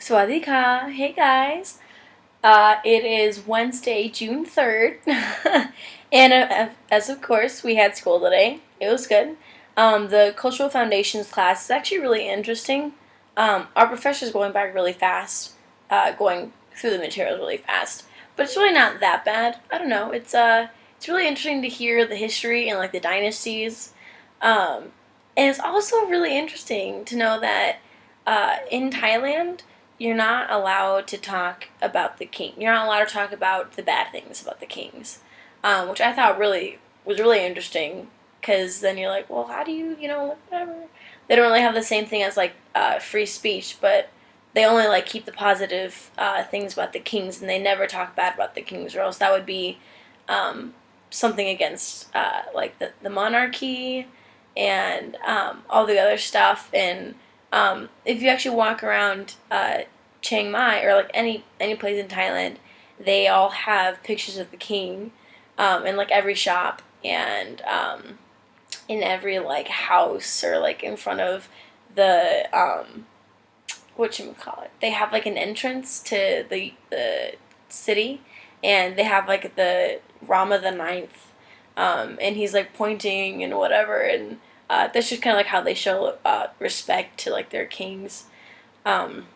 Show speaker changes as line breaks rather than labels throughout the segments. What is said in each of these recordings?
Swadika. Hey guys. It is Wednesday, June 3rd. And as of course, we had school today. It was good. The Cultural Foundations class is actually really interesting. Our professor's going back really fast, going through the materials really fast. But it's really not that bad. I don't know. It's really interesting to hear the history and like the dynasties. Um, and it's also really interesting to know that in Thailand, you're not allowed to talk about the king. You're not allowed to talk about the bad things about the kings, which I thought really was really interesting. Because then you're like, well, how do you, whatever. They don't really have the same thing as like free speech, but they only like keep the positive things about the kings, and they never talk bad about the kings, or else that would be um, something against like the monarchy and all the other stuff. And if you actually walk around Chiang Mai or like any place in Thailand, they all have pictures of the king in like every shop and in every like house or like in front of the whatchamacallit. They have like an entrance to the city, and they have like the Rama the Ninth, and he's like pointing and whatever, and that's just kind of like how they show respect to like their kings. Um,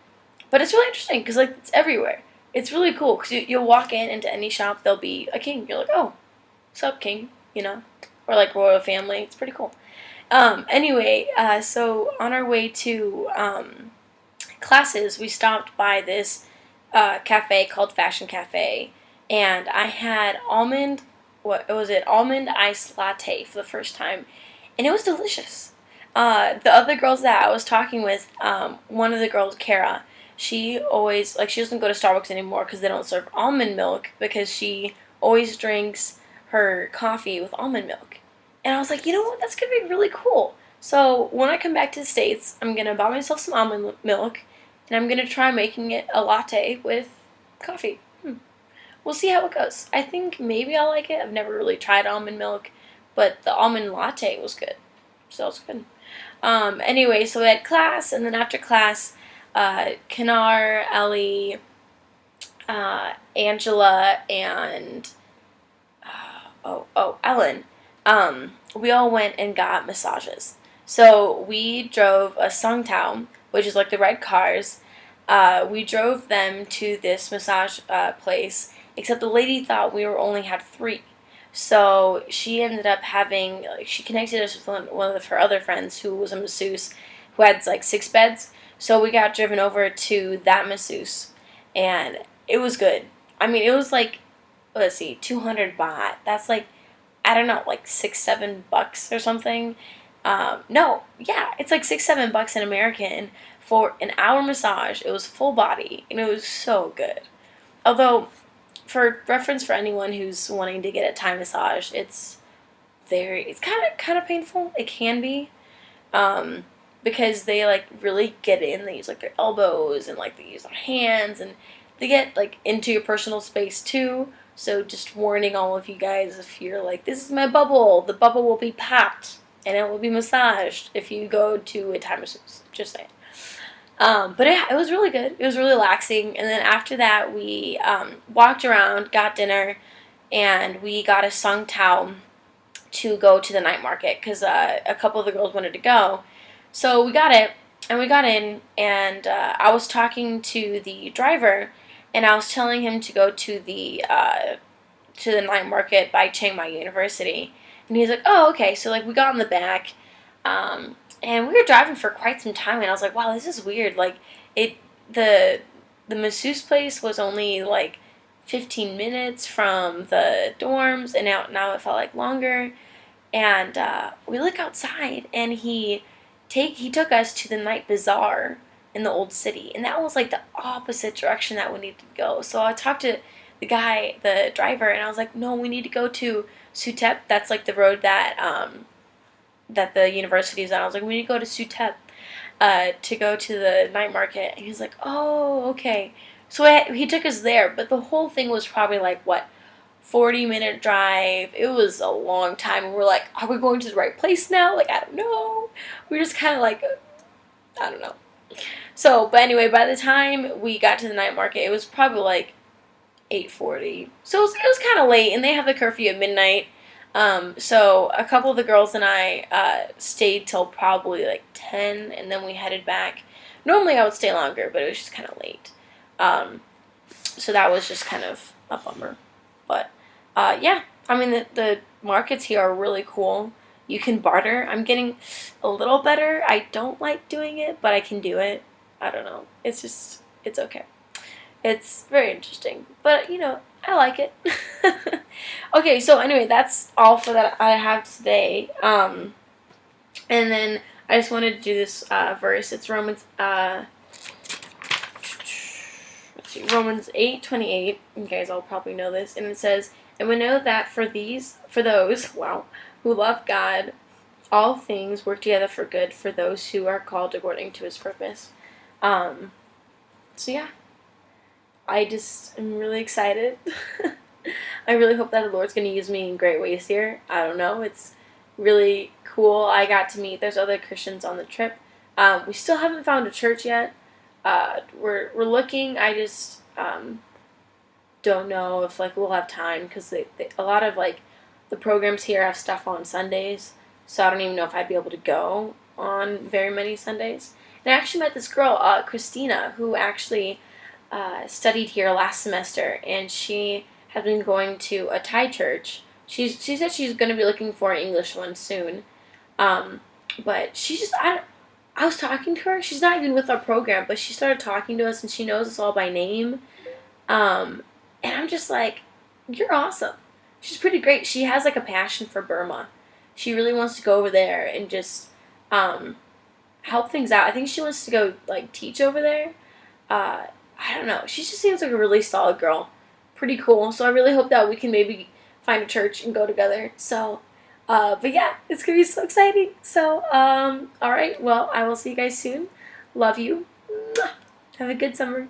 but it's really interesting because like it's everywhere. It's really cool because you'll walk into any shop, there'll be a king. You're like, oh, what's up, king? Or like royal family. It's pretty cool. Anyway, so on our way to classes, we stopped by this cafe called Fashion Cafe, and I had what was it? Almond ice latte for the first time, and it was delicious. The other girls that I was talking with, one of the girls, Kara, she always she doesn't go to Starbucks anymore because they don't serve almond milk because she always drinks her coffee with almond milk. And I was like, you know what? That's gonna be really cool. So when I come back to the States, I'm gonna buy myself some almond milk, and I'm gonna try making it a latte with coffee. We'll see how it goes. I think maybe I'll like it. I've never really tried almond milk, but the almond latte was good. So it's good. Anyway, so we had class, and then after class, Kanar, Ellie, Angela, and Ellen. We all went and got massages. So we drove a Sungtao, which is like the red cars. We drove them to this massage place, except the lady thought we only had three. So she ended up having, she connected us with one of her other friends who was a masseuse who had like 6 beds. So we got driven over to that masseuse, and it was good. I mean, it was like, let's see, 200 baht. That's like, I don't know, like $6-7 or something. No, yeah, it's like $6-7 in American for an hour massage. It was full body, and it was so good. Although, for reference for anyone who's wanting to get a Thai massage, it's kind of painful. It can be, because they like really get in. They use like their elbows and like they use their hands, and they get like into your personal space too. So just warning all of you guys, if you're like, this is my bubble, the bubble will be popped and it will be massaged if you go to a Thai masseuse. Just saying. But it was really good. It was really relaxing. And then after that, we walked around, got dinner, and we got a sung tao to go to the night market because a couple of the girls wanted to go. So we got it, and we got in, and I was talking to the driver, and I was telling him to go to the night market by Chiang Mai University, and he's like, "Oh, okay." So like we got in the back, and we were driving for quite some time, and I was like, "Wow, this is weird." Like the masseuse place was only like 15 minutes from the dorms, and now it felt like longer. And we look outside, and he took us to the night bazaar in the old city, and that was like the opposite direction that we needed to go. So I talked to the driver, and I was like, no, we need to go to Sutep. That's like the road that the university is on. I was like, we need to go to Sutep to go to the night market. And he's like, oh, okay. So he took us there, but the whole thing was probably like, what, 40-minute drive. It was a long time, and we're like, are we going to the right place now? Like, I don't know. We're just kind of like, I don't know. So, but anyway, by the time we got to the night market, it was probably like 8:40. So it was kind of late, and they have the curfew at midnight. So a couple of the girls and I stayed till probably like 10, and then we headed back. Normally I would stay longer, but it was just kind of late. So that was just kind of a bummer. But yeah, I mean the markets here are really cool. You can barter. I'm getting a little better. I don't like doing it, but I can do it. I don't know. It's okay. It's very interesting, but I like it. Okay, so anyway, that's all for that I have today. And then I just wanted to do this verse. It's Romans. Let's see, Romans 8:28. You guys all probably know this, and it says, "And we know that for those, wow, who love God, all things work together for good for those who are called according to His purpose." So yeah. I just am really excited. I really hope that the Lord's going to use me in great ways here. I don't know. It's really cool. I got to meet, there's other Christians on the trip. We still haven't found a church yet. We're looking. I just don't know if we'll have time because a lot of the programs here have stuff on Sundays. So I don't even know if I'd be able to go on very many Sundays. And I actually met this girl, Christina, who actually studied here last semester, and she has been going to a Thai church. She said she's going to be looking for an English one soon, but she just I was talking to her. She's not even with our program, but she started talking to us, and she knows us all by name, and I'm just like, you're awesome. She's pretty great. She has a passion for Burma. She really wants to go over there and just help things out. I think she wants to go teach over there. I don't know. She just seems like a really solid girl. Pretty cool. So I really hope that we can maybe find a church and go together. So, but yeah, it's going to be so exciting. So, alright. Well, I will see you guys soon. Love you. Have a good summer.